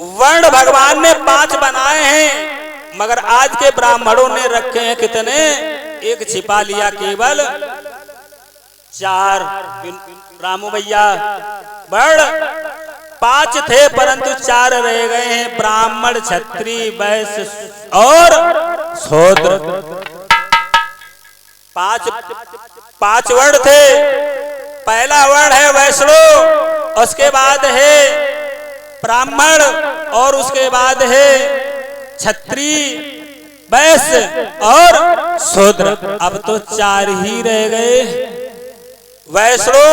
वर्ण भगवान ने 5 बनाए हैं, मगर आज के ब्राह्मणों ने रखे हैं कितने? एक छिपा लिया, केवल 4। रामू भैया, वर्ण 5 थे परंतु 4 रह गए हैं, ब्राह्मण, क्षत्रिय, वैश्य और शूद्र। 5 वर्ण थे। पहला वर्ण है वैष्णो, उसके बाद है ब्राह्मण और उसके बाद है क्षत्रिय, वैश्य और शूद्र। अब तो 4 ही रह गए। वैष्णो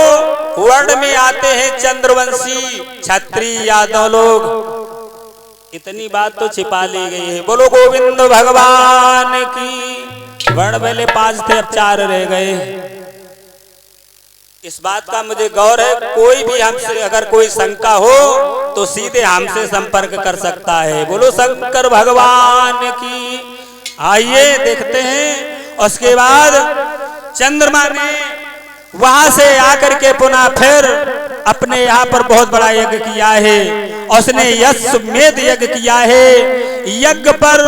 वर्ण में आते हैं चंद्रवंशी, क्षत्रिय, यादव लोग। इतनी बात तो छिपा ली गई है। बोलो गोविंद भगवान की। वर्ण पहले 5 थे, अब 4 रह गए। इस बात का मुझे गौर है। कोई भी हमसे अगर कोई शंका हो तो सीधे हमसे संपर्क कर सकता है। बोलो शंकर भगवान की। आइए देखते हैं। उसके बाद चंद्रमा ने वहां से आकर के पुनः फिर अपने यहाँ पर बहुत बड़ा यज्ञ किया है। उसने यज्ञ यज्ञ किया है। यज्ञ पर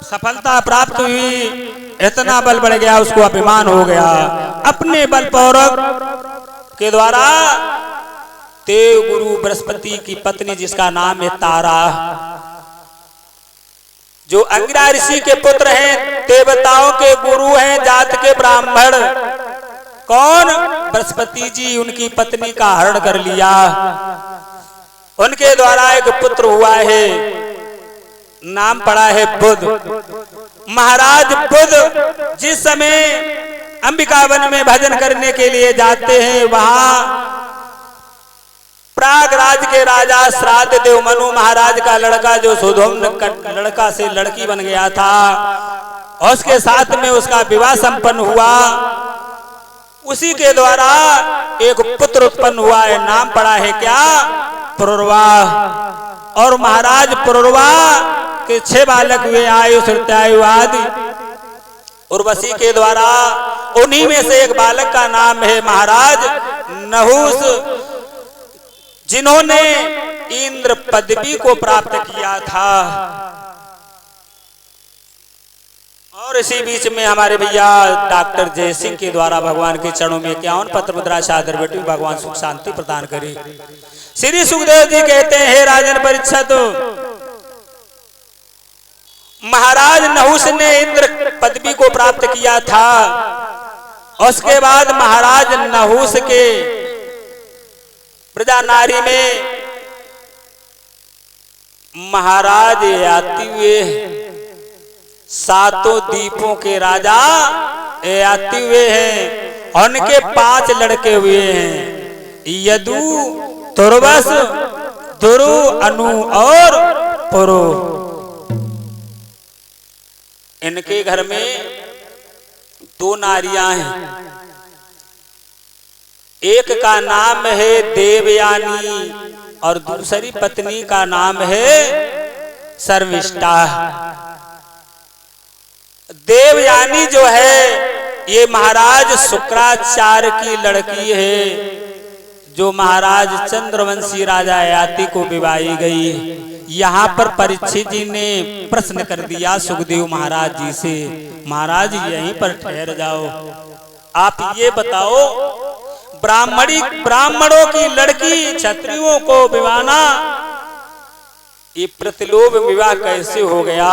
सफलता प्राप्त हुई, इतना बल बढ़ गया, उसको अभिमान हो गया। अपने बल पौरख के द्वारा देव गुरु बृहस्पति की पत्नी, जिसका नाम है तारा, जो अंगिरा ऋषि के पुत्र हैं, देवताओं के गुरु हैं, जात के ब्राह्मण, कौन? बृहस्पति जी, उनकी पत्नी का हरण कर लिया। उनके द्वारा एक पुत्र हुआ है, नाम पड़ा है बुध। महाराज बुध जिस समय अंबिका वन में भजन करने के लिए जाते हैं, वहां प्रागराज के राजा श्राद्ध देव मनु महाराज का लड़का, जो सुधोम्न लड़का से लड़की बन गया था, उसके साथ में उसका विवाह संपन्न हुआ। उसी के द्वारा एक पुत्र उत्पन्न हुआ है, नाम पड़ा है क्या? पुरुरवा। और महाराज पुरुरवा के 6 बालक हुए, आयु, श्रुत्यायु आदि। उर्वशी के द्वारा उन्हीं में से एक बालक का नाम है महाराज नहुस, जिन्होंने इंद्र पदवी को प्राप्त किया था। और इसी बीच में हमारे भैया डॉक्टर जय सिंह के द्वारा भगवान के चरणों में 51 पत्र मुद्रा चादर बेटी, भगवान सुख शांति प्रदान करे। श्री सुखदेव जी कहते हैं, हे राजन परीक्षित, महाराज नहुस ने इंद्र पदवी को प्राप्त किया था। उसके बाद महाराज नहुस के प्रजा नारी में महाराज आती हुए 7 द्वीपों के राजा आते हुए हैं। उनके 5 लड़के हुए हैं, यदु, तुर्वस, दुरु, अनु और पुरु। इनके घर में 2 नारियां हैं। एक का नाम है देवयानी और दूसरी पत्नी का नाम है शर्मिष्ठा। देवयानी जो है ये महाराज शुक्राचार्य की लड़की है, जो महाराज चंद्रवंशी राजा ययाति को विवाही गई। यहाँ पर परीक्षित जी ने प्रश्न कर दिया सुखदेव महाराज जी से, महाराज यहीं पर ठहर जाओ, आप ये बताओ ब्राह्मणों की लड़की क्षत्रियों को विवाहना, ये प्रतिलोभ विवाह कैसे हो गया?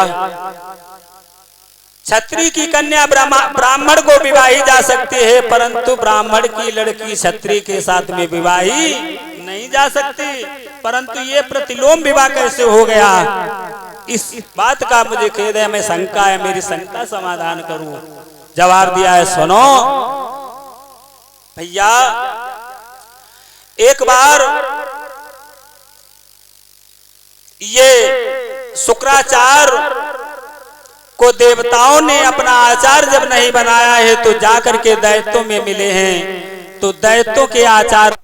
क्षत्रिय की कन्या ब्राह्मण को विवाही जा सकती है, परंतु ब्राह्मण की लड़की क्षत्रिय के साथ में विवाही नहीं जा सकती। परंतु ये प्रतिलोम विवाह कैसे हो गया? इस बात का मुझे खेद है, मैं शंका है, मेरी शंका समाधान करूं। जवाब दिया है, सुनो भैया, एक बार ये शुक्राचार्य को देवताओं ने अपना आचार्य जब नहीं बनाया है तो जाकर के दैत्यों में मिले हैं। तो दैत्यों के आचार्य